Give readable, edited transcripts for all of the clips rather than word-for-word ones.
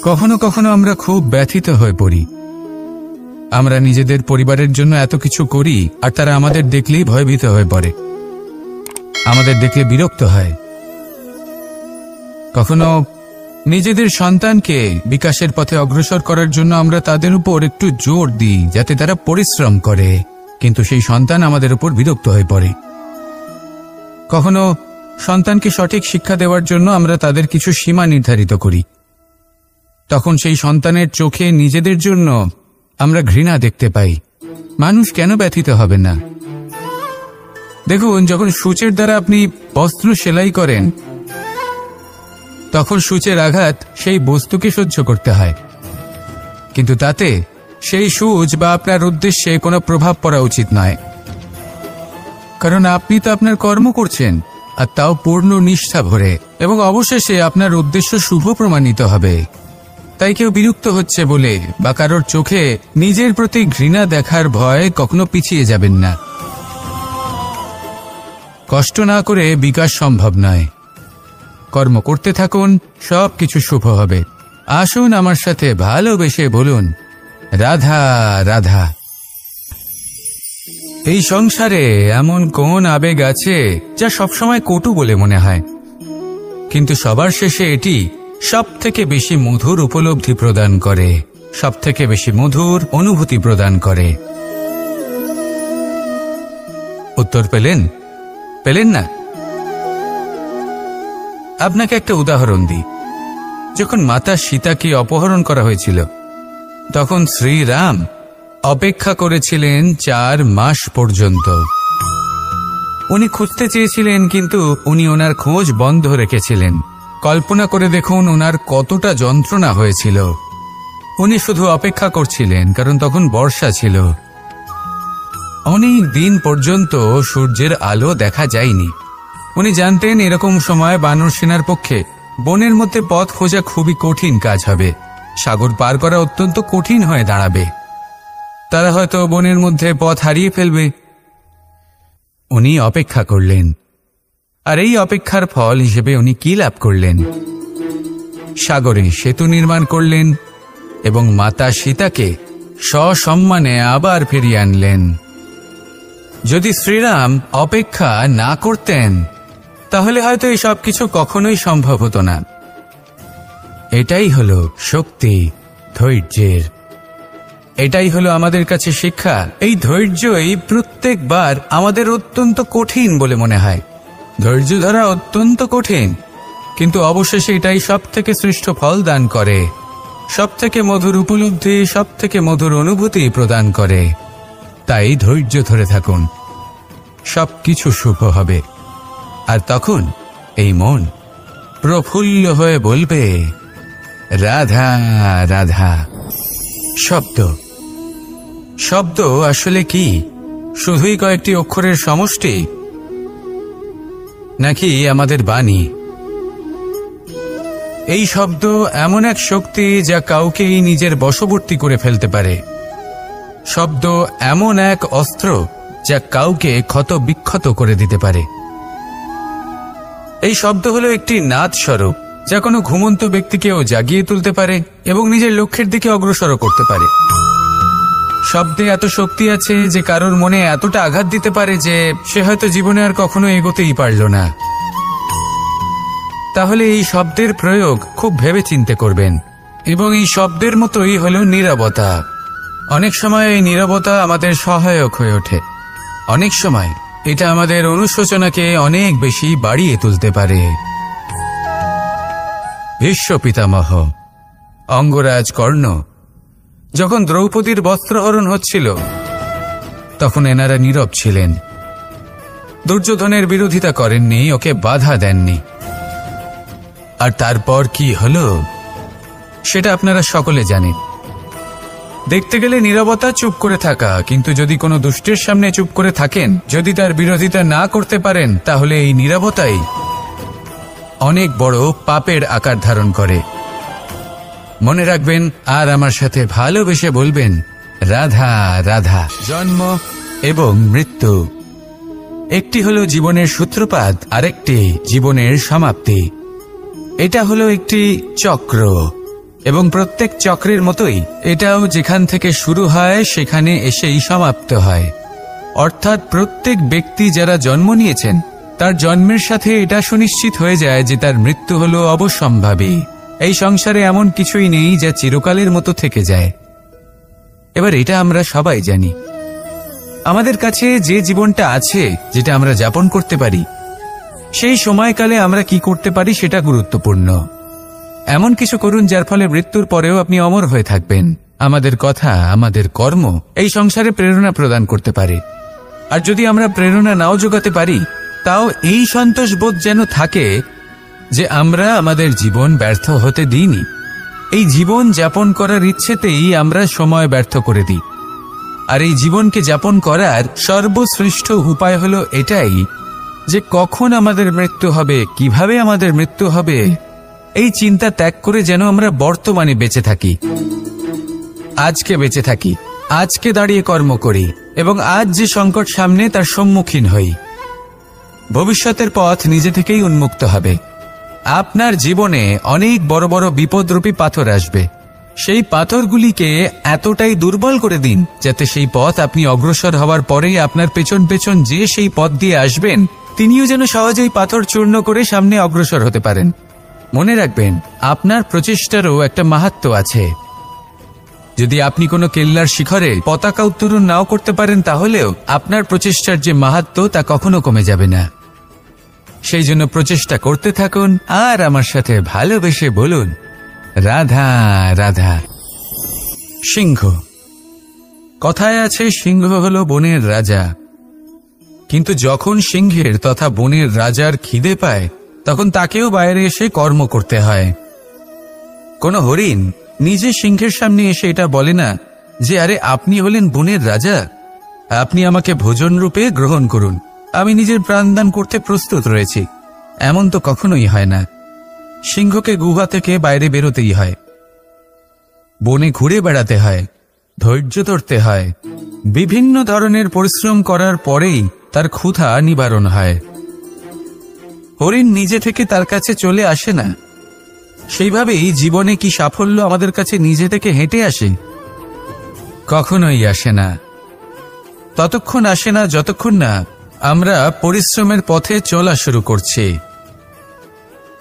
কখনো কখনো আমরা খুব ব্যথিত হয়ে পড়ি। আমরা নিজেদের পরিবারের জন্য এত কিছু করি আর তারা আমাদের দেখলেই ভয়ভীত হয়ে পড়ে, আমাদের দেখলে বিরক্ত হয়। কখনো নিজেদের সন্তানকে বিকাশের পথে অগ্রসর করার জন্য আমরা তাদের উপর একটু জোর দিই যাতে তারা পরিশ্রম করে, কিন্তু সেই সন্তান আমাদের উপর বিরক্ত হয়ে পড়ে। কখনো সন্তানকে সঠিক শিক্ষা দেওয়ার জন্য আমরা তাদের কিছু সীমা নির্ধারিত করি, তখন সেই সন্তানের চোখে নিজেদের জন্য আমরা ঘৃণা দেখতে পাই। মানুষ কেন ব্যথিত হবে না? দেখুন, যখন সূচের দ্বারা আপনি বস্ত্র সেলাই করেন তখন সূচের আঘাত সেই বস্তুকে সহ্য করতে হয়, কিন্তু তাতে সেই সূচ বা আপনার উদ্দেশ্যে কোনো প্রভাব পড়া উচিত নয়, কারণ আপনি তো আপনার কর্ম করছেন, আর তাও পূর্ণ নিষ্ঠা ভরে, এবং অবশেষে আপনার উদ্দেশ্য শুভ প্রমাণিত হবে। তাই কেউ বিরক্ত হচ্ছে বলে বা কারোর চোখে নিজের প্রতি ঘৃণা দেখার ভয় কখনো পিছিয়ে যাবেন না। কষ্ট না করে বিকাশ সম্ভব নয়। কর্ম করতে থাকুন, সব কিছু শুভ হবে। আসুন আমার সাথে ভালোবেসে বলুন, রাধা রাধা। এই সংসারে এমন কোন আবেগ আছে যা সবসময় কটু বলে মনে হয়, কিন্তু সবার শেষে এটি সব থেকে বেশি মধুর উপলব্ধি প্রদান করে, সব থেকে বেশি মধুর অনুভূতি প্রদান করে। উত্তর পেলেন? পেলেন না? আপনাকে একটা উদাহরণ দিই। যখন মাতা সীতাকে অপহরণ করা হয়েছিল তখন শ্রীরাম অপেক্ষা করেছিলেন 4 মাস পর্যন্ত। উনি খুঁজতে চেয়েছিলেন, কিন্তু উনি ওনার খোঁজ বন্ধ রেখেছিলেন। কল্পনা করে দেখুন ওনার কতটা যন্ত্রণা হয়েছিল। উনি শুধু অপেক্ষা করছিলেন, কারণ তখন বর্ষা ছিল। অনেক দিন পর্যন্ত সূর্যের আলো দেখা যায়নি। উনি জানতেন এরকম সময় বানর সেনার পক্ষে বনের মধ্যে পথ খোঁজা খুবই কঠিন কাজ হবে। সাগর পার করা অত্যন্ত কঠিন হয়ে দাঁড়াবে। তারা হয়তো বনের মধ্যে পথ হারিয়ে ফেলবে। উনি অপেক্ষা করলেন, আর এই অপেক্ষার ফল হিসেবে উনি কি লাভ করলেন? সাগরে সেতু নির্মাণ করলেন এবং মাতা সীতাকে সসম্মানে আবার ফিরিয়ে আনলেন। যদি শ্রীরাম অপেক্ষা না করতেন তাহলে হয়তো এই সব কিছু কখনোই সম্ভব হতো না। এটাই হলো শক্তি ধৈর্যের। এটাই হলো আমাদের কাছে শিক্ষা। এই ধৈর্যই প্রত্যেকবার আমাদের অত্যন্ত কঠিন বলে মনে হয়। ধৈর্য ধরা অত্যন্ত কঠিন, কিন্তু অবশেষে এটাই সব থেকে শ্রেষ্ঠ ফল দান করে, সব থেকে মধুর উপলব্ধি, সব থেকে মধুর অনুভূতি প্রদান করে। তাই ধৈর্য ধরে থাকুন, সব কিছু শুভ হবে। আর তখন এই মন প্রফুল্ল হয়ে বলবে, রাধা রাধা। শব্দ শব্দ আসলে কি? শুধুই কয়েকটি অক্ষরের সমষ্টি, নাকি আমাদের বাণী? এই শব্দ এমন এক শক্তি যা কাউকেই নিজের বশবর্তী করে ফেলতে পারে। শব্দ এমন এক অস্ত্র যা কাউকে ক্ষত বিক্ষত করে দিতে পারে। এই শব্দ হলো একটি নাদ স্বরূপ যা কোনো ঘুমন্ত ব্যক্তিকেও জাগিয়ে তুলতে পারে এবং নিজের লক্ষ্যের দিকে অগ্রসর করতে পারে। শব্দে এত শক্তি আছে যে কারোর মনে এতটা আঘাত দিতে পারে যে সে হয়তো জীবনে আর কখনো এগোতেই পারল না। তাহলে এই শব্দের প্রয়োগ খুব ভেবে চিন্তে করবেন। এবং এই শব্দের মতোই হলো নীরবতা। অনেক সময় এই নীরবতা আমাদের সহায়ক হয়ে ওঠে। অনেক সময় এটা আমাদের অনুশোচনাকে অনেক বেশি বাড়িয়ে তুলতে পারে। ভীষ্ম পিতামহ, অঙ্গরাজ কর্ণ যখন দ্রৌপদীর বস্ত্রহরণ হচ্ছিল তখন এনারা নীরব ছিলেন। দুর্যোধনের বিরোধিতা করেননি, ওকে বাধা দেননি। আর তারপর কি হলো সেটা আপনারা সকলে জানেন। দেখতে গেলে নীরবতা চুপ করে থাকা, কিন্তু যদি কোনো দুষ্টের সামনে চুপ করে থাকেন, যদি তার বিরোধিতা না করতে পারেন, তাহলে এই নীরবতাই অনেক বড় পাপের আকার ধারণ করে। মনে রাখবেন, আর আমার সাথে ভালোবেসে বলবেন, রাধা রাধা। জন্ম এবং মৃত্যু, একটি হলো জীবনের সূত্রপাত, আরেকটি জীবনের সমাপ্তি। এটা হলো একটি চক্র, এবং প্রত্যেক চক্রের মতোই এটাও যেখান থেকে শুরু হয় সেখানে এসেই সমাপ্ত হয়। অর্থাৎ প্রত্যেক ব্যক্তি যারা জন্ম নিয়েছেন তার জন্মের সাথে এটা সুনিশ্চিত হয়ে যায় যে তার মৃত্যু হলো অবশ্যম্ভাবী। এই সংসারে এমন কিছুই নেই যা চিরকালের মতো থেকে যায়। এবার এটা আমরা সবাই জানি। আমাদের কাছে যে জীবনটা আছে, যেটা আমরা যাপন করতে পারি, সেই সময়কালে আমরা কি করতে পারি সেটা গুরুত্বপূর্ণ। এমন কিছু করুন যার ফলে মৃত্যুর পরেও আপনি অমর হয়ে থাকবেন। আমাদের কথা, আমাদের কর্ম এই সংসারে প্রেরণা প্রদান করতে পারে। আর যদি আমরা প্রেরণা নাও জোগাতে পারি, তাও এই সন্তোষ বোধ যেন থাকে যে আমরা আমাদের জীবন ব্যর্থ হতে দিইনি। এই জীবন যাপন করার ইচ্ছেতেই আমরা সময় ব্যর্থ করে দিই। আর এই জীবনকে যাপন করার সর্বশ্রেষ্ঠ উপায় হলো এটাই যে কখন আমাদের মৃত্যু হবে, কিভাবে আমাদের মৃত্যু হবে, এই চিন্তা ত্যাগ করে যেন আমরা বর্তমানে বেঁচে থাকি, আজকে বেঁচে থাকি, আজকে দাঁড়িয়ে কর্ম করি এবং আজ যে সংকট সামনে তার সম্মুখীন হই। ভবিষ্যতের পথ নিজে থেকেই উন্মুক্ত হবে। আপনার জীবনে অনেক বড় বড় বিপদরূপী পাথর আসবে। সেই পাথরগুলিকে এতটাই দুর্বল করে দিন যাতে সেই পথ আপনি অগ্রসর হওয়ার পরেই আপনার পেছন পেছন যে সেই পথ দিয়ে আসবেন তিনিও যেন সহজেই পাথর চূর্ণ করে সামনে অগ্রসর হতে পারেন। মনে রাখবেন, আপনার প্রচেষ্টারও একটা মাহাত্ম্য আছে। যদি আপনি কোনো কেল্লার শিখরে পতাকা উত্তোলন নাও করতে পারেন, তাহলেও আপনার প্রচেষ্টার যে মাহাত্ম্য তা কখনো কমে যাবে না। সেই জন্য প্রচেষ্টা করতে থাকুন আর আমার সাথে ভালোবেসে বলুন, রাধা রাধা। সিংহ। কথায় আছে সিংহ হলো বনের রাজা, কিন্তু যখন সিংহের তথা বনের রাজার খিদে পায় তখন তাকেও বাইরে এসে কর্ম করতে হয়। কোনো হরিণ নিজে সিংহের সামনে এসে এটা বলে না যে আরে আপনি হলেন বনের রাজা, আপনি আমাকে ভোজন রূপে গ্রহণ করুন, আমি নিজের প্রাণদান করতে প্রস্তুত রয়েছি। এমন তো কখনোই হয় না। সিংহকে গুহা থেকে বাইরে বেরোতেই হয়, বনে ঘুরে বেড়াতে হয়, ধৈর্য ধরতে হয়, বিভিন্ন ধরনের পরিশ্রম করার পরেই তার ক্ষুধা নিবারণ হয়। হরিণ নিজে থেকে তার কাছে চলে আসে না। সেইভাবেই জীবনে কি সাফল্য আমাদের কাছে নিজে থেকে হেঁটে আসে? কখনোই আসে না। ততক্ষণ আসে না যতক্ষণ না আমরা পরিশ্রমের পথে চলা শুরু করছি।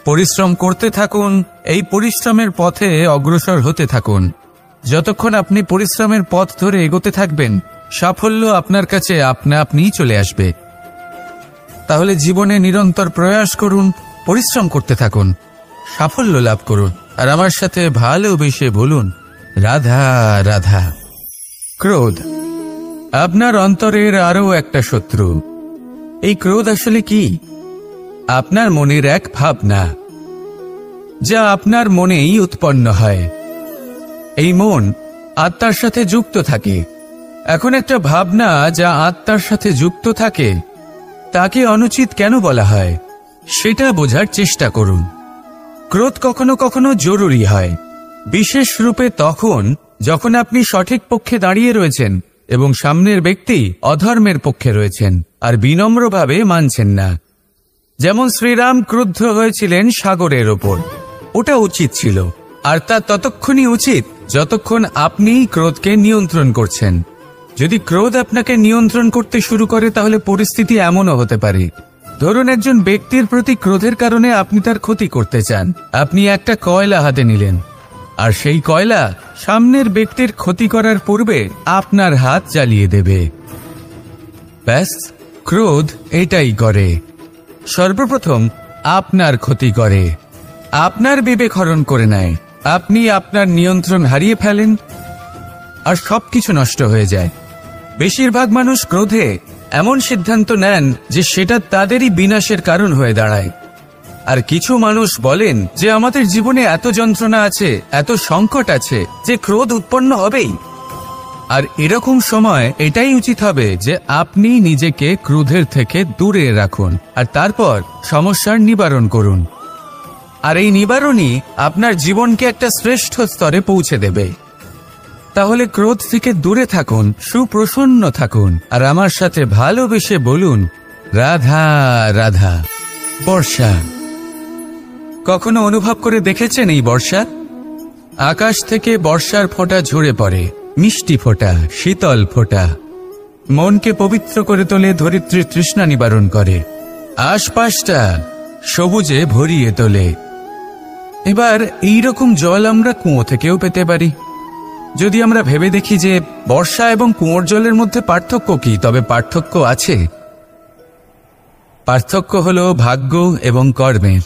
পরিশ্রম করতে থাকুন, এই পরিশ্রমের পথে অগ্রসর হতে থাকুন। যতক্ষণ আপনি পরিশ্রমের পথ ধরে এগোতে থাকবেন, সাফল্য আপনার কাছে আপনা আপনিই চলে আসবে। তাহলে জীবনে নিরন্তর প্রয়াস করুন, পরিশ্রম করতে থাকুন, সাফল্য লাভ করুন আর আমার সাথে ভালোবেসে বলুন, রাধা রাধা। ক্রোধ। আপনার অন্তরের আরও একটা শত্রু। এই ক্রোধ আসলে কি? আপনার মনের এক ভাবনা, যা আপনার মনেই উৎপন্ন হয়। এই মন আত্মার সাথে যুক্ত থাকে। এখন একটা ভাবনা যা আত্মার সাথে যুক্ত থাকে তাকে অনুচিত কেন বলা হয় সেটা বোঝার চেষ্টা করুন। ক্রোধ কখনো কখনো জরুরি হয়, বিশেষ রূপে তখন যখন আপনি সঠিক পক্ষে দাঁড়িয়ে রয়েছেন এবং সামনের ব্যক্তি অধর্মের পক্ষে রয়েছেন আর বিনম্রভাবে মানছেন না। যেমন শ্রীরাম ক্রুদ্ধ হয়েছিলেন সাগরের ওপর, ওটা উচিত ছিল, আর তা ততক্ষণই উচিত যতক্ষণ আপনি ক্রোধকে নিয়ন্ত্রণ করছেন। যদি ক্রোধ আপনাকে নিয়ন্ত্রণ করতে শুরু করে তাহলে পরিস্থিতি এমনও হতে পারে, ধরুন একজন ব্যক্তির প্রতি ক্রোধের কারণে আপনি তার ক্ষতি করতে চান। আপনি একটা কয়লা হাতে নিলেন আর সেই কয়লা সামনের ব্যক্তির ক্ষতি করার পূর্বে আপনার হাত জ্বালিয়ে দেবে। ব্যাস, ক্রোধ এটাই করে। সর্বপ্রথম আপনার ক্ষতি করে, আপনার বিবেক হরণ করে নেয়, আপনি আপনার নিয়ন্ত্রণ হারিয়ে ফেলেন আর সবকিছু নষ্ট হয়ে যায়। বেশিরভাগ মানুষ ক্রোধে এমন সিদ্ধান্ত নেন যে সেটা তাদেরই বিনাশের কারণ হয়ে দাঁড়ায়। আর কিছু মানুষ বলেন যে আমাদের জীবনে এত যন্ত্রণা আছে, এত সংকট আছে যে ক্রোধ উৎপন্ন হবেই। আর এরকম সময় এটাই উচিত হবে যে আপনি নিজেকে ক্রোধের থেকে দূরে রাখুন আর তারপর সমস্যার নিবারণ করুন। আর এই নিবারণই আপনার জীবনকে একটা শ্রেষ্ঠ স্তরে পৌঁছে দেবে। তাহলে ক্রোধ থেকে দূরে থাকুন, সুপ্রসন্ন থাকুন আর আমার সাথে ভালোবেসে বলুন, রাধা রাধা। বর্ষা। কখনো অনুভব করে দেখেছেন এই বর্ষা? আকাশ থেকে বর্ষার ফোঁটা ঝরে পড়ে, মিষ্টি ফোঁটা, শীতল ফোঁটা। মনকে পবিত্র করে তোলে, ধরিত্রীর তৃষ্ণা নিবারণ করে, আশপাশটা সবুজে ভরিয়ে তোলে। এবার এইরকম জল আমরা কুয়ো থেকেও পেতে পারি। যদি আমরা ভেবে দেখি যে বর্ষা এবং কুয়োর জলের মধ্যে পার্থক্য কি, তবে পার্থক্য আছে। পার্থক্য হলো ভাগ্য এবং কর্মের।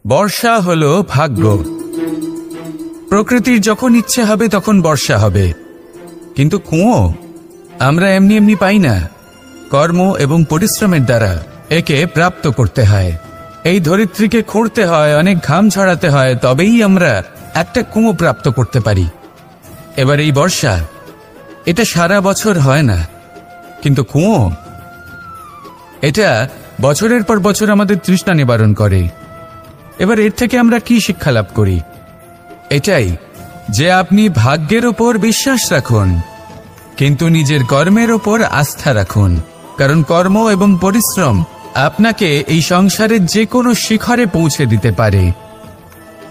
বর্ষা হলো ভাগ্য। প্রকৃতির যখন ইচ্ছে হবে তখন বর্ষা হবে, কিন্তু কুয়ো আমরা এমনি এমনি পাই না। কর্ম এবং পরিশ্রমের দ্বারা একে প্রাপ্ত করতে হয়। এই ধরিত্রীকে খুঁড়তে হয়, অনেক ঘাম ছড়াতে হয়, তবেই আমরা একটা কুয়ো প্রাপ্ত করতে পারি। এবার এই বর্ষা, এটা সারা বছর হয় না, কিন্তু কুয়ো এটা বছরের পর বছর আমাদের তৃষ্ণা নিবারণ করে। এবার এর থেকে আমরা কি শিক্ষা লাভ করি? এটাই যে আপনি ভাগ্যের ওপর বিশ্বাস রাখুন, কিন্তু নিজের কর্মের ওপর আস্থা রাখুন। কারণ কর্ম এবং পরিশ্রম আপনাকে এই সংসারের যে কোনো শিখরে পৌঁছে দিতে পারে।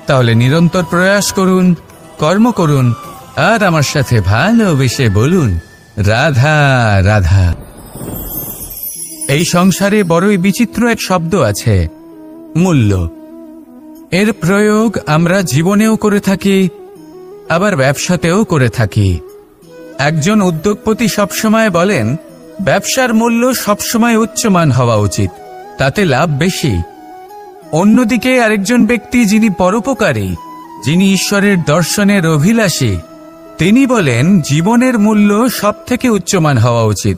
তাহলে নিরন্তর প্রয়াস করুন, কর্ম করুন, আর আমার সাথে ভালোবেসে বলুন, রাধা রাধা। এই সংসারে বড়ই বিচিত্র এক শব্দ আছে, মূল্য। এর প্রয়োগ আমরা জীবনেও করে থাকি, আবার ব্যবসাতেও করে থাকি। একজন উদ্যোগপতি সবসময় বলেন, ব্যবসার মূল্য সবসময় উচ্চমান হওয়া উচিত, তাতে লাভ বেশি। অন্যদিকে আরেকজন ব্যক্তি যিনি পরোপকারী, যিনি ঈশ্বরের দর্শনের অভিলাষী, তিনি বলেন জীবনের মূল্য সব থেকে উচ্চমান হওয়া উচিত।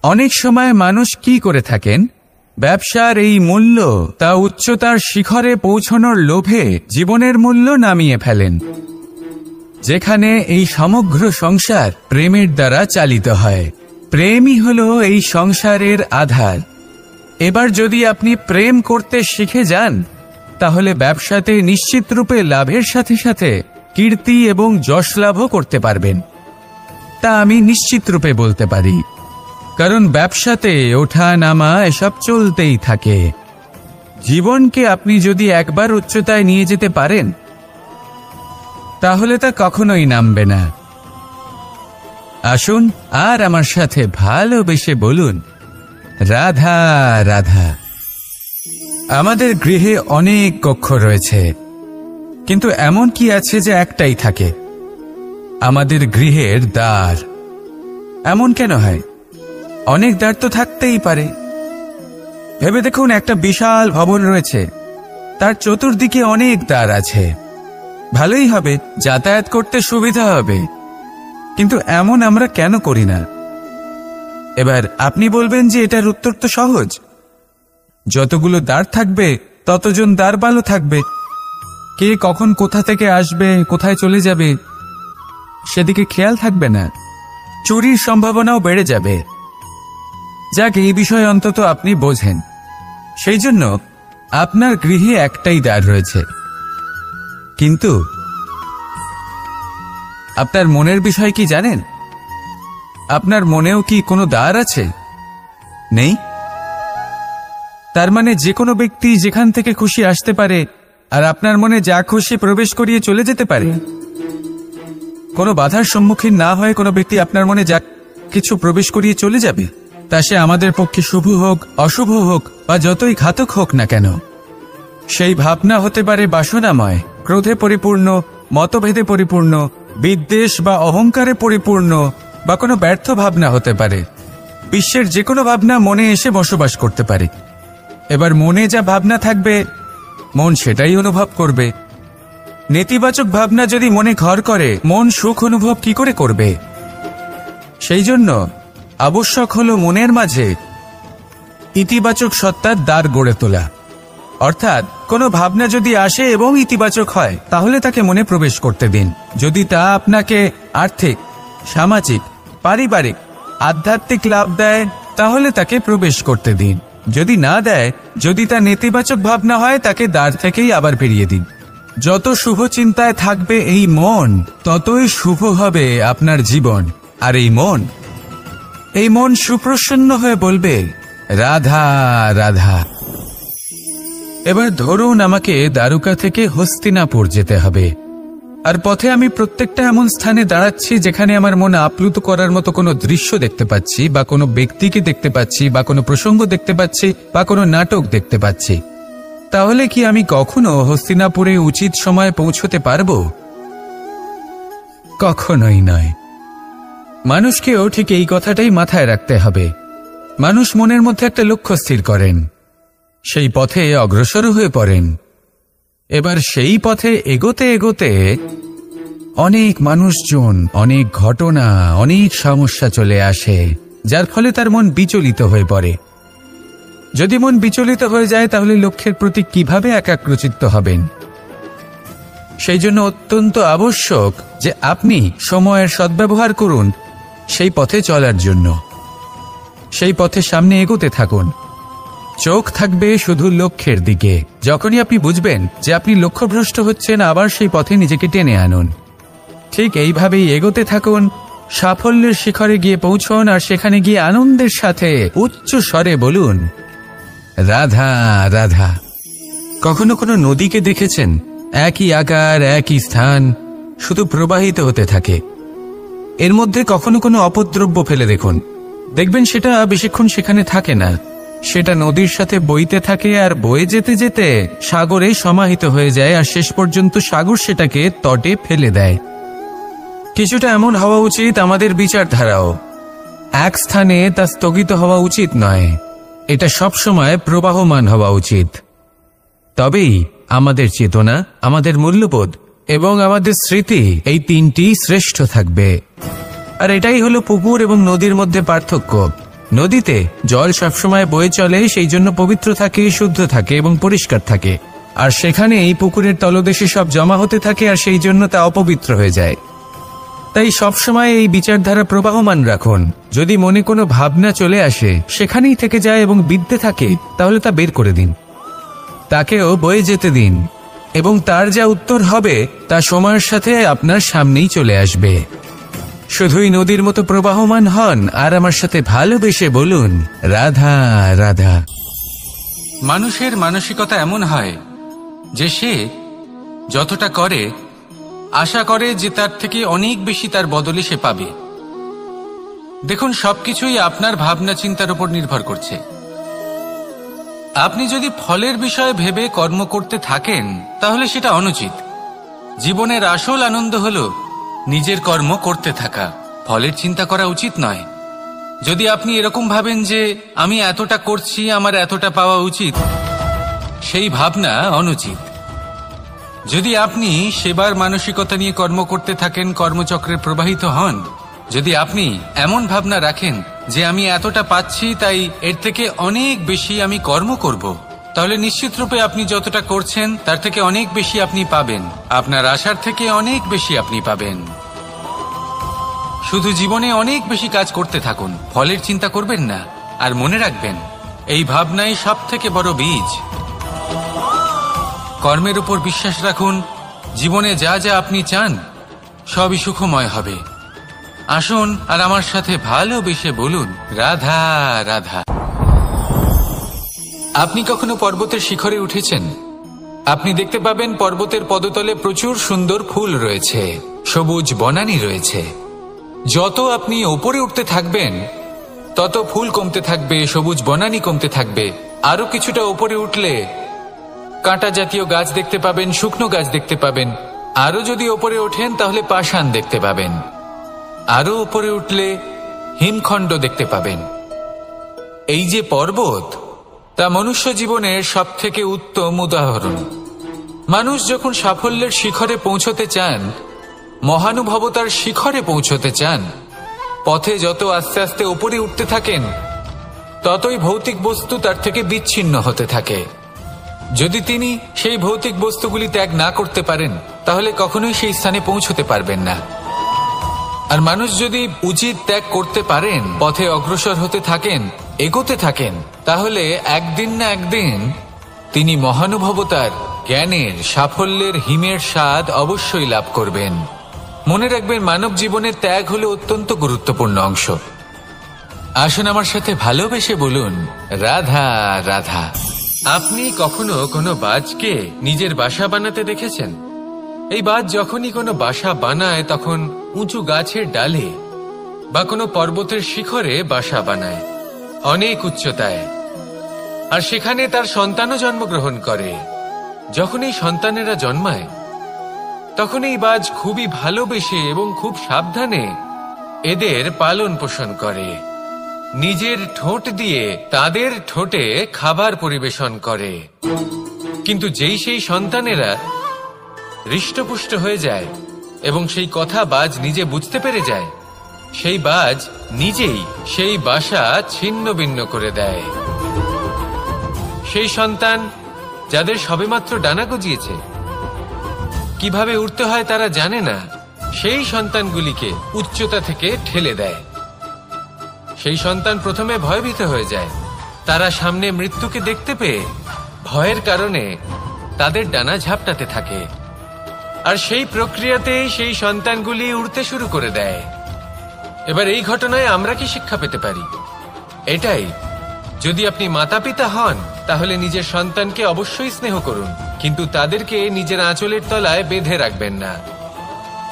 অনেক সময় মানুষ কি করে থাকেন, ব্যবসার এই মূল্য তা উচ্চতার শিখরে পৌঁছানোর লোভে জীবনের মূল্য নামিয়ে ফেলেন। যেখানে এই সমগ্র সংসার প্রেমের দ্বারা চালিত হয়। প্রেমই হলো এই সংসারের আধার। এবার যদি আপনি প্রেম করতে শিখে যান, তাহলে ব্যবসাতে নিশ্চিত রূপে লাভের সাথে সাথে কীর্তি এবং যশ লাভও করতে পারবেন। তা আমি নিশ্চিত রূপে বলতে পারি, কারণ ব্যবসাতে ওঠা নামা এসব চলতেই থাকে। জীবনকে আপনি যদি একবার উচ্চতায় নিয়ে যেতে পারেন, তাহলে তা কখনোই নামবে না। আসুন আর আমার সাথে ভালোবেসে বলুন, রাধা রাধা। আমাদের গৃহে অনেক কক্ষ রয়েছে, কিন্তু এমন কি আছে যে একটাই থাকে? আমাদের গৃহের দ্বার। এমন কেন হয়? অনেক দ্বার তো থাকতেই পারে। ভেবে দেখুন, একটা বিশাল ভবন রয়েছে, তার চতুর্দিকে অনেক দ্বার আছে। ভালোই হবে, যাতায়াত করতে সুবিধা হবে, কিন্তু এমন আমরা কেন করি না? এবার আপনি বলবেন যে এটার উত্তর তো সহজ, যতগুলো দ্বার থাকবে ততজন দ্বারপালও থাকবে। কে কখন কোথা থেকে আসবে, কোথায় চলে যাবে, সেদিকে খেয়াল থাকবে না, চুরির সম্ভাবনাও বেড়ে যাবে। যাক, এই বিষয়ে অন্তত আপনি বোঝেন। সেই জন্য আপনার গৃহে একটাই দ্বার রয়েছে। কিন্তু আপনার মনের বিষয় কি জানেন? আপনার মনেও কি কোনো দ্বার আছে? নেই। তার মানে যে কোনো ব্যক্তি যেখান থেকে খুশি আসতে পারে, আর আপনার মনে যা খুশি প্রবেশ করিয়ে চলে যেতে পারে। কোনো বাধার সম্মুখীন না হয়ে কোনো ব্যক্তি আপনার মনে যা কিছু প্রবেশ করিয়ে চলে যাবে, তা সে আমাদের পক্ষে শুভ হোক, অশুভ হোক, বা যতই ঘাতক হোক না কেন। সেই ভাবনা হতে পারে বাসনাময়, ক্রোধে পরিপূর্ণ, মতভেদে পরিপূর্ণ, বিদ্বেষ বা অহংকারে পরিপূর্ণ, বা কোনো ব্যর্থ ভাবনা হতে পারে। বিশ্বের যে কোনো ভাবনা মনে এসে বসবাস করতে পারে। এবার মনে যা ভাবনা থাকবে, মন সেটাই অনুভব করবে। নেতিবাচক ভাবনা যদি মনে ঘর করে, মন সুখ অনুভব কি করে করবে? সেই জন্য আবশ্যক হলো মনের মাঝে ইতিবাচক সত্তার দ্বার গড়ে তোলা। অর্থাৎ কোনো ভাবনা যদি আসে এবং ইতিবাচক হয়, তাহলে তাকে মনে প্রবেশ করতে দিন। যদি তা আপনাকে আর্থিক, সামাজিক, পারিবারিক, আধ্যাত্মিক লাভ দেয়, তাহলে তাকে প্রবেশ করতে দিন। যদি না দেয়, যদি তা নেতিবাচক ভাবনা হয়, তাকে দ্বার থেকেই আবার বেরিয়ে দিন। যত শুভ চিন্তায় থাকবে এই মন, ততই শুভ হবে আপনার জীবন। আর এই মন সুপ্রসন্ন হয়ে বলবে, রাধা রাধা। এবার ধরুন আমাকে দ্বারকা থেকে হস্তিনাপুর যেতে হবে। আর পথে আমি প্রত্যেকটা এমন স্থানে দাঁড়াচ্ছি যেখানে আমার মন আপ্লুত করার মতো কোনো দৃশ্য দেখতে পাচ্ছি, বা কোনো ব্যক্তিকে দেখতে পাচ্ছি, বা কোনো প্রসঙ্গ দেখতে পাচ্ছি, বা কোনো নাটক দেখতে পাচ্ছি। তাহলে কি আমি কখনো হস্তিনাপুরে উচিত সময়ে পৌঁছতে পারবো? কখনোই নয়। মানুষকেও ঠিক এই কথাটাই মাথায় রাখতে হবে। মানুষ মনের মধ্যে একটা লক্ষ্য স্থির করেন, সেই পথে অগ্রসর হয়ে পড়েন। এবার সেই পথে এগোতে এগোতে অনেক মানুষজন, অনেক ঘটনা, অনেক সমস্যা চলে আসে, যার ফলে তার মন বিচলিত হয়ে পড়ে। যদি মন বিচলিত হয়ে যায় তাহলে লক্ষ্যের প্রতি কিভাবে একাগ্রচিত্ত হবেন? সেই জন্য অত্যন্ত আবশ্যক যে আপনি সময়ের সদ্ব্যবহার করুন সেই পথে চলার জন্য। সেই পথে সামনে এগোতে থাকুন, চোখ থাকবে শুধু লক্ষ্যের দিকে। যখনই আপনি বুঝবেন যে আপনি লক্ষ্যভ্রষ্ট হচ্ছেন, আবার সেই পথে নিজেকে টেনে আনুন। ঠিক এইভাবেই এগোতে থাকুন, সাফল্যের শিখরে গিয়ে পৌঁছন, আর সেখানে গিয়ে আনন্দের সাথে উচ্চ স্বরে বলুন, রাধা রাধা। কখনো কোনো নদীকে দেখেছেন? একই আকার, একই স্থান, শুধু প্রবাহিত হতে থাকে। এর মধ্যে কখনো কোনো অপদ্রব্য ফেলে দেখুন, দেখবেন সেটা বেশিক্ষণ সেখানে থাকে না। সেটা নদীর সাথে বইতে থাকে, আর বয়ে যেতে যেতে সাগরে সমাহিত হয়ে যায়, আর শেষ পর্যন্ত সাগর সেটাকে তটে ফেলে দেয়। কিছুটা এমন হওয়া উচিত আমাদের বিচারধারাও। এক স্থানে তা স্থগিত হওয়া উচিত নয়, এটা সবসময় প্রবাহমান হওয়া উচিত। তবেই আমাদের চেতনা, আমাদের মূল্যবোধ এবং আমাদের স্মৃতি, এই তিনটি শ্রেষ্ঠ থাকবে। আর এটাই হলো পুকুর এবং নদীর মধ্যে পার্থক্য। নদীতে জল সবসময় বয়ে চলে, সেই জন্য পবিত্র থাকে, শুদ্ধ থাকে এবং পরিষ্কার থাকে। আর সেখানে এই পুকুরের তলদেশে সব জমা হতে থাকে, আর সেই জন্য তা অপবিত্র হয়ে যায়। তাই সবসময় এই বিচারধারা প্রবাহমান রাখুন। যদি মনে কোনো ভাবনা চলে আসে, সেখানেই থেকে যায় এবং বিদ্যে থাকে, তাহলে তা বের করে দিন, তাকেও বয়ে যেতে দিন, এবং তার যা উত্তর হবে তা সময়ের সাথে আপনার সামনেই চলে আসবে। শুধুই নদীর মতো প্রবাহমান হন, আর আমার সাথে ভালোবেসে বলুন, রাধা রাধা। মানুষের মানসিকতা এমন হয় যে সে যতটা করে আশা করে যে তার থেকে অনেক বেশি তার বদলে সে পাবে। দেখুন, সবকিছুই আপনার ভাবনা চিন্তার উপর নির্ভর করছে। আপনি যদি ফলের বিষয়ে ভেবে কর্ম করতে থাকেন তাহলে সেটা অনুচিত। জীবনের আসল আনন্দ হলো নিজের কর্ম করতে থাকা, ফলের চিন্তা করা উচিত নয়। যদি আপনি এরকম ভাবেন যে আমি এতটা করছি, আমার এতটা পাওয়া উচিত, সেই ভাবনা অনুচিত। যদি আপনি সেবার মানসিকতা নিয়ে কর্ম করতে থাকেন, কর্মচক্রে প্রবাহিত হন, যদি আপনি এমন ভাবনা রাখেন যে আমি এতটা পাচ্ছি, তাই এর থেকে অনেক বেশি আমি কর্ম করব, তাহলে নিশ্চিতরূপে আপনি যতটা করছেন তার থেকে অনেক বেশি আপনি পাবেন। আপনার আশার থেকে অনেক বেশি আপনি পাবেন। শুধু জীবনে অনেক বেশি কাজ করতে থাকুন, ফলের চিন্তা করবেন না। আর মনে রাখবেন, এই ভাবনাই সব থেকে বড় বীজ। কর্মের উপর বিশ্বাস রাখুন, জীবনে যা যা আপনি চান সবই সুখময় হবে। আসুন আর আমার সাথে ভালোবেসে বলুন, রাধা রাধা। আপনি কখনো পর্বতের শিখরে উঠেছেন? আপনি দেখতে পাবেন পর্বতের পদতলে প্রচুর সুন্দর ফুল রয়েছে, সবুজ বনানী রয়েছে। যত আপনি ওপরে উঠতে থাকবেন তত ফুল কমতে থাকবে, সবুজ বনানী কমতে থাকবে। আরো কিছুটা ওপরে উঠলে কাঁটা জাতীয় গাছ দেখতে পাবেন, শুকনো গাছ দেখতে পাবেন। আরো যদি ওপরে ওঠেন তাহলে পাষাণ দেখতে পাবেন। আরো উপরে উঠলে হিমখণ্ড দেখতে পাবেন। এই যে পর্বত, তা মনুষ্য জীবনের সব থেকে উত্তম উদাহরণ। মানুষ যখন সাফল্যের শিখরে পৌঁছতে চান, মহানুভবতার শিখরে পৌঁছতে চান, পথে যত আস্তে আস্তে উপরে উঠতে থাকেন ততই ভৌতিক বস্তু তার থেকে বিচ্ছিন্ন হতে থাকে। যদি তিনি সেই ভৌতিক বস্তুগুলি ত্যাগ না করতে পারেন তাহলে কখনোই সেই স্থানে পৌঁছতে পারবেন না। আর মানুষ যদি উচিত ত্যাগ করতে পারেন, পথে অগ্রসর হতে থাকেন, এগোতে থাকেন, তাহলে একদিন না একদিন তিনি মহানুভবতার, জ্ঞানের, সাফল্যের হিমের স্বাদ অবশ্যই লাভ করবেন। মনে রাখবেন, মানব জীবনের ত্যাগ হলো অত্যন্ত গুরুত্বপূর্ণ অংশ। আসুন আমার সাথে ভালোবেসে বলুন, রাধা রাধা। আপনি কখনো কোনো বাজকে নিজের বাসা বানাতে দেখেছেন? এই বাজ যখনই কোনো বাসা বানায় তখন উঁচু গাছের ডালে বা কোনো পর্বতের শিখরে বাসা বানায়, অনেক উচ্চতায়, আর সেখানে তার সন্তানও জন্মগ্রহণ করে। যখন এই সন্তানেরা জন্মায় তখন এই বাজ খুবই ভালোবেসে এবং খুব সাবধানে এদের পালন পোষণ করে, নিজের ঠোঁট দিয়ে তাদের ঠোঁটে খাবার পরিবেশন করে। কিন্তু যেই সেই সন্তানেরা হৃষ্টপুষ্ট হয়ে যায় এবং সেই কথা বাজ নিজে বুঝতে পেরে যায়, সেই বাজ নিজেই সেই বাসা ছিন্ন ভিন্ন করে দেয়। সেই সন্তান যাদের সবেমাত্র ডানা গজিয়েছে, কিভাবে উড়তে হয় তারা জানে না, সেই সন্তানগুলিকে উচ্চতা থেকে ঠেলে দেয়। সেই সন্তান প্রথমে ভয়ভীত হয়ে যায়। তারা সামনে মৃত্যুকে দেখতে পেয়ে ভয়ের কারণে তাদের ডানা ঝাপটাতে থাকে, আর সেই প্রক্রিয়াতে সেই সন্তানগুলি উড়তে শুরু করে দেয়। এবার এই ঘটনায় আমরা কি শিক্ষা পেতে পারি? এটাই, যদি আপনি মাতা পিতা হন তাহলে নিজের সন্তানকে অবশ্যই স্নেহ করুন, কিন্তু তাদেরকে নিজের আঁচলের তলায় বেঁধে রাখবেন না।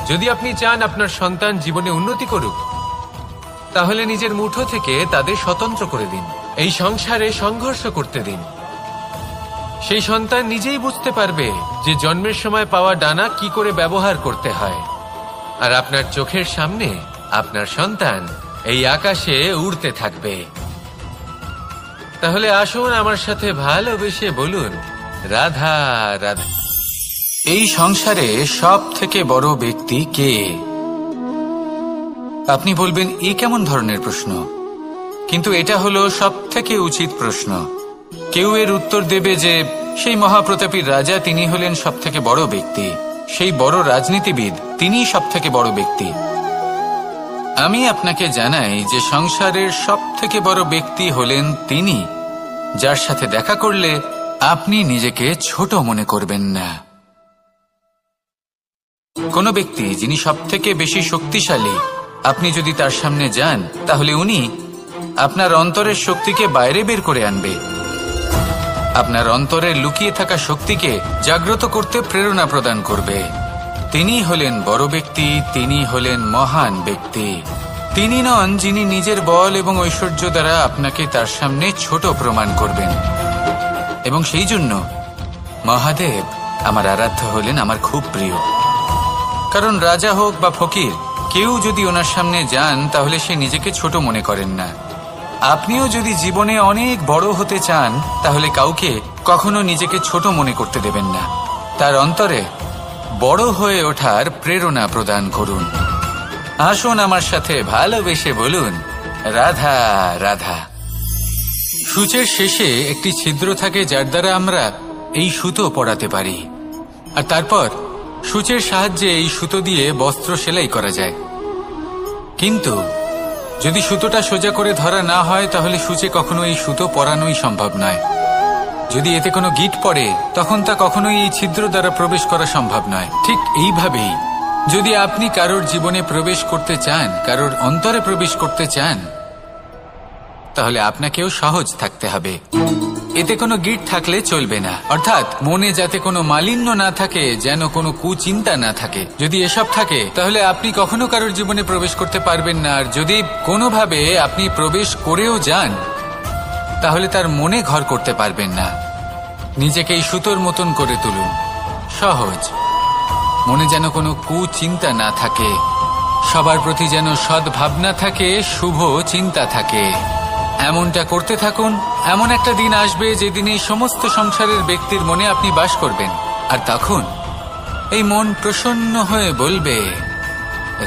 যদি আপনি চান আপনার সন্তান জীবনে উন্নতি করুক, তাহলে নিজের মুঠো থেকে তাদের স্বতন্ত্র করে দিন, এই সংসারে সংঘর্ষ করতে দিন। সেই সন্তান নিজেই বুঝতে পারবে যে জন্মের সময় পাওয়া ডানা কি করে ব্যবহার করতে হয়, আর আপনার চোখের সামনে আপনার সন্তান এই আকাশে উড়তে থাকবে। তাহলে আসুন আমার সাথে ভালোবেসে বলুন, রাধা রাধা। এই সংসারে সব থেকে বড় ব্যক্তি কে? আপনি বলবেন এ কেমন ধরনের প্রশ্ন, কিন্তু এটা হলো সব থেকে উচিত প্রশ্ন। কেউ এর উত্তর দেবে যে সেই মহাপ্রতাপী রাজা, তিনি হলেন সব থেকে বড় ব্যক্তি, সেই বড় রাজনীতিবিদ, তিনিই সব থেকে বড় ব্যক্তি। আমি আপনাকে জানাই যে সংসারের সব থেকে বড় ব্যক্তি হলেন তিনি, যার সাথে দেখা করলে আপনি নিজেকে ছোট মনে করবেন না। কোন ব্যক্তি যিনি সব থেকে বেশি শক্তিশালী, আপনি যদি তার সামনে যান তাহলে উনি আপনার অন্তরের শক্তিকে বাইরে বের করে আনবে, আপনার অন্তরের লুকিয়ে থাকা শক্তিকে জাগ্রত করতে প্রেরণা প্রদান করবে। তিনি হলেন বড় ব্যক্তি, তিনি হলেন মহান ব্যক্তি। তিনি নন যিনি নিজের বল এবং ঐশ্বর্য দ্বারা আপনাকে তার সামনে ছোট প্রমাণ করবেন। এবং সেই জন্য মহাদেব আমার আরাধ্য হলেন আমার খুব প্রিয়। কারণ রাজা হোক বা ফকির, কেউ যদি ওনার সামনে যান তাহলে সে নিজেকে ছোট মনে করেন না। আপনিও যদি জীবনে অনেক বড় হতে চান তাহলে কাউকে কখনো নিজেকে ছোট মনে করতে দেবেন না। তার অন্তরে বড় হয়ে ওঠার প্রেরণা প্রদান করুন। আসুন আমার সাথে ভালোবেসে বলুন, রাধা রাধা। সূচের শেষে একটি ছিদ্র থাকে যার দ্বারা আমরা এই সুতো পরাতে পারি, আর তারপর সূচের সাহায্যে এই সুতো দিয়ে বস্ত্র সেলাই করা যায়। কিন্তু যদি সুতোটা সোজা করে ধরা না হয় তাহলে সূচে কখনো এই সুতো পরানোই সম্ভব নয়। যদি এতে কোনো গিঁট পড়ে তখন তা কখনোই এই ছিদ্র দ্বারা প্রবেশ করা সম্ভব নয়। ঠিক এইভাবেই যদি আপনি কারোর জীবনে প্রবেশ করতে চান, কারোর অন্তরে প্রবেশ করতে চান, তাহলে আপনাকেও সহজ থাকতে হবে। এতে কোনো গিঁট থাকলে চলবে না, অর্থাৎ মনে যাতে কোনো মালিন্য না থাকে, যেন কোনো কুচিন্তা না থাকে। যদি এসব থাকে তাহলে আপনি কখনো কারোর জীবনে প্রবেশ করতে পারবেন না। আর যদি কোনোভাবে আপনি প্রবেশ করেও যান তাহলে তার মনে ঘর করতে পারবেন না। নিজেকে এই সুতোর মতন করে তুলুন, সহজ। মনে যেন কোনো কুচিন্তা না থাকে, সবার প্রতি যেন সদ্ভাবনা থাকে, শুভ চিন্তা থাকে। এমনটা করতে থাকুন। এমন একটা দিন আসবে যেদিন এই সমস্ত সংসারের ব্যক্তির মনে আপনি বাস করবেন, আর তখন এই মন প্রসন্ন হয়ে বলবে,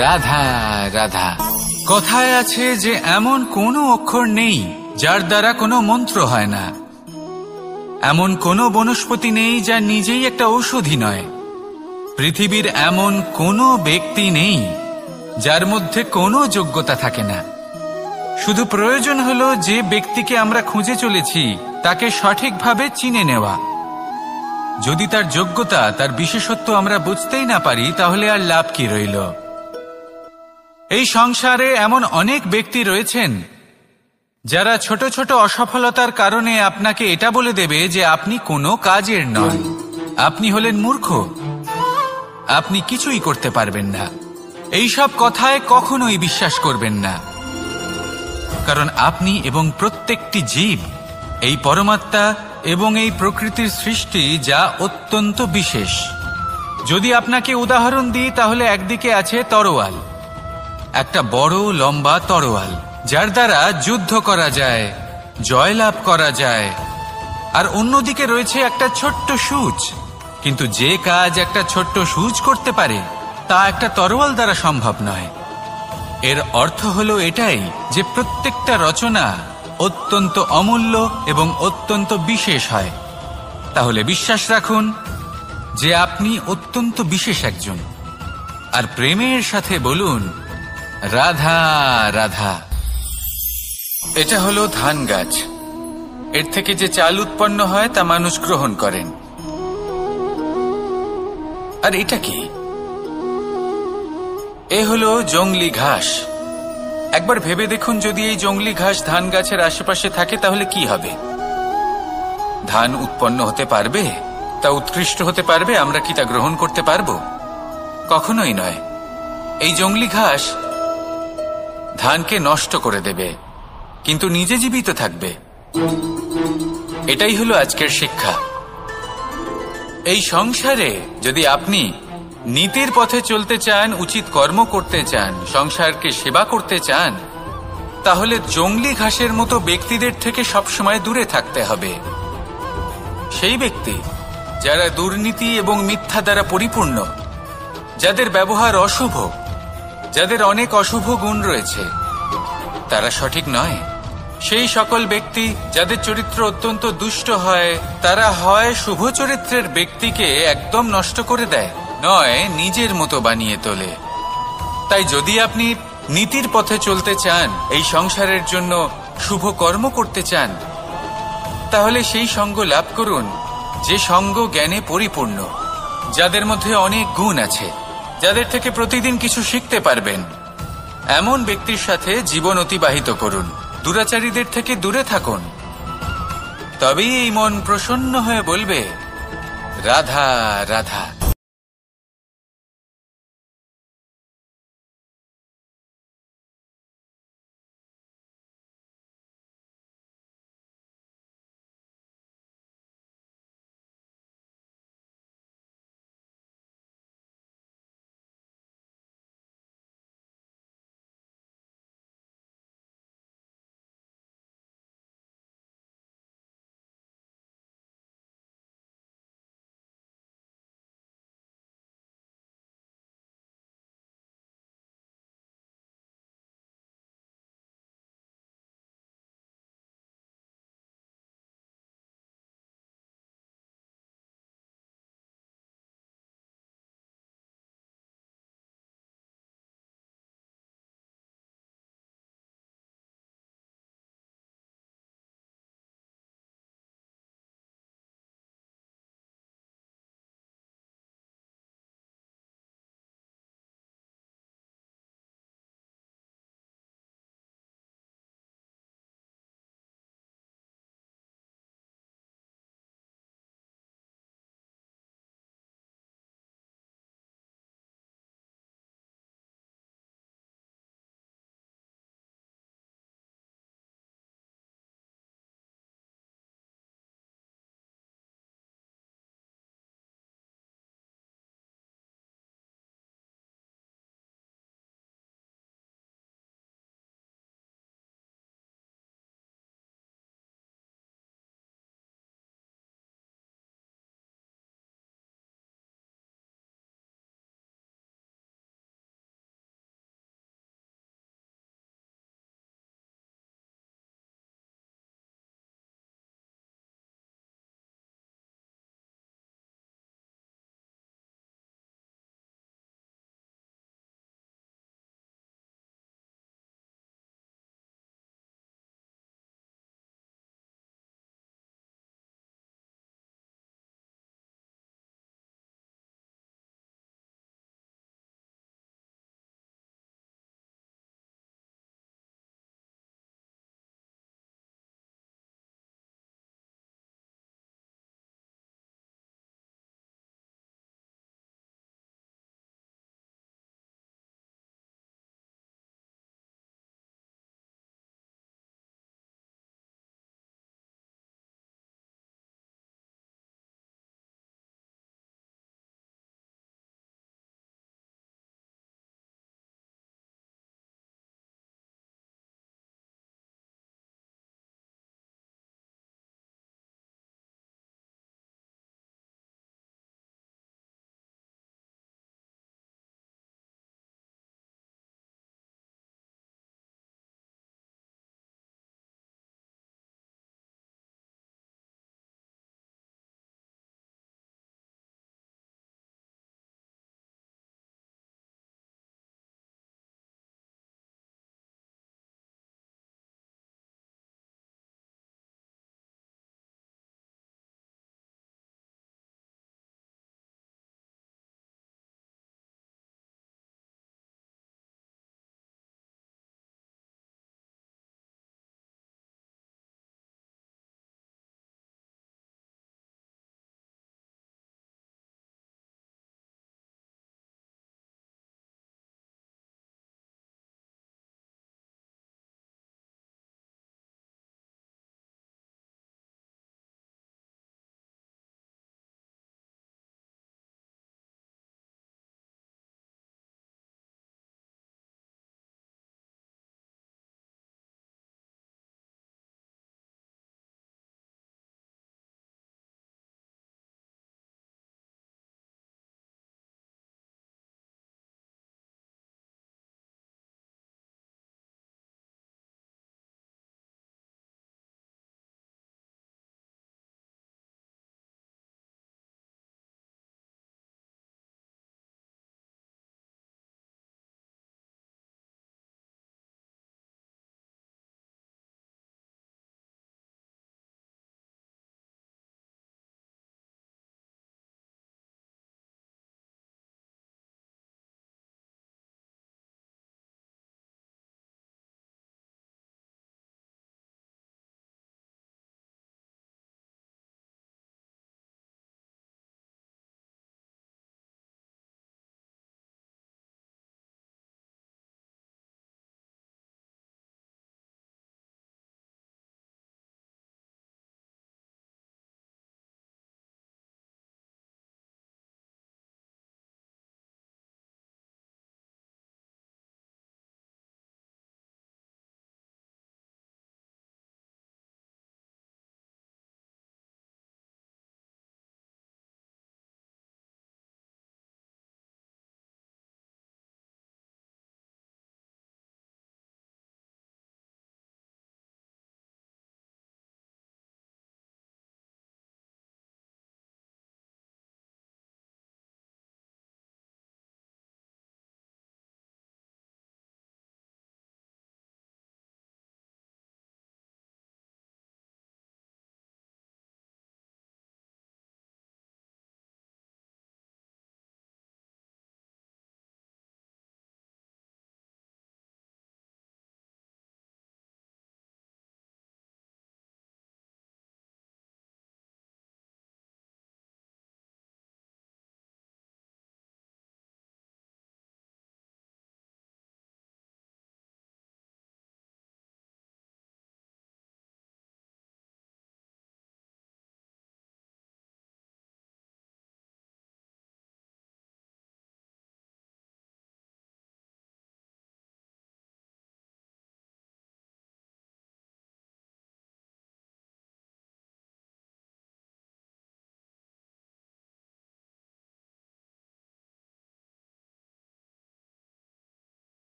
রাধা রাধা। কথায় আছে যে এমন কোনো অক্ষর নেই যার দ্বারা কোনো মন্ত্র হয় না, এমন কোনো বনস্পতি নেই যা নিজেই একটা ঔষধি নয়, পৃথিবীর এমন কোনো ব্যক্তি নেই যার মধ্যে কোনো যোগ্যতা থাকে না। শুধু প্রয়োজন হলো যে ব্যক্তিকে আমরা খুঁজে চলেছি তাকে সঠিকভাবে চিনে নেওয়া। যদি তার যোগ্যতা, তার বিশেষত্ব আমরা বুঝতেই না পারি তাহলে আর লাভ কি রইল? এই সংসারে এমন অনেক ব্যক্তি রয়েছেন যারা ছোট ছোট অসফলতার কারণে আপনাকে এটা বলে দেবে যে আপনি কোনো কাজের নন, আপনি হলেন মূর্খ। আপনি কিছুই করতে পারবেন না। এইসব কথায় কখনোই বিশ্বাস করবেন না, কারণ আপনি এবং প্রত্যেকটি জীব এই পরমাত্মা এবং এই প্রকৃতির সৃষ্টি, যা অত্যন্ত বিশেষ। যদি আপনাকে উদাহরণ দিই তাহলে একদিকে আছে তরোয়াল, একটা বড় লম্বা তরোয়াল, যার দ্বারা যুদ্ধ করা যায়, জয়লাভ করা যায়। আর অন্যদিকে রয়েছে একটা ছোট্ট সূচ, কিন্তু যে কাজ একটা ছোট্ট সূচ করতে পারে তা একটা তরোয়াল দ্বারা সম্ভব নয়। এর অর্থ হলো এটাই যে প্রত্যেকটা রচনা অত্যন্ত অমূল্য এবং অত্যন্ত বিশেষ হয়। তাহলে বিশ্বাস রাখুন যে আপনি অত্যন্ত বিশেষ একজন, আর প্রেমের সাথে বলুন রাধা রাধা। এটা হলো ধান গাছ। এর থেকে যে চাল উৎপন্ন হয় তা মানুষ গ্রহণ করেন। আর এটা কি? এ হলো জংলি ঘাস। একবার ভেবে দেখুন, যদি এই জংলি ঘাস ধান গাছের আশেপাশে থাকে তাহলে কি হবে? ধান উৎপন্ন হতে পারবে? তা উৎকৃষ্ট হতে পারবে? আমরা কি তা গ্রহণ করতে পারবো? কখনোই নয়। এই জংলি ঘাস ধানকে নষ্ট করে দেবে, কিন্তু নিজে জীবিত থাকবে। এটাই হলো আজকের শিক্ষা। এই সংসারে যদি আপনি নীতির পথে চলতে চান, উচিত কর্ম করতে চান, সংসারকে সেবা করতে চান, তাহলে জংলি ঘাসের মতো ব্যক্তিদের থেকে সবসময় দূরে থাকতে হবে। সেই ব্যক্তি যারা দুর্নীতি এবং মিথ্যা দ্বারা পরিপূর্ণ, যাদের ব্যবহার অশুভ, যাদের অনেক অশুভ গুণ রয়েছে, তারা সঠিক নয়। সেই সকল ব্যক্তি যাদের চরিত্র অত্যন্ত দুষ্ট হয়, তারা হয় শুভ চরিত্রের ব্যক্তিকে একদম নষ্ট করে দেয়, নয় নিজের মতো বানিয়ে তোলে। তাই যদি আপনি নীতির পথে চলতে চান, এই সংসারের জন্য শুভ কর্ম করতে চান, তাহলে সেই সঙ্গ লাভ করুন যে সঙ্গ জ্ঞানে পরিপূর্ণ, যাদের মধ্যে অনেক গুণ আছে, যাদের থেকে প্রতিদিন কিছু শিখতে পারবেন। এমন ব্যক্তির সাথে জীবন অতিবাহিত করুন। দুরাচারীদের থেকে দূরে থাকুন। তবেই এই মন প্রসন্ন হয়ে বলবে রাধা রাধা।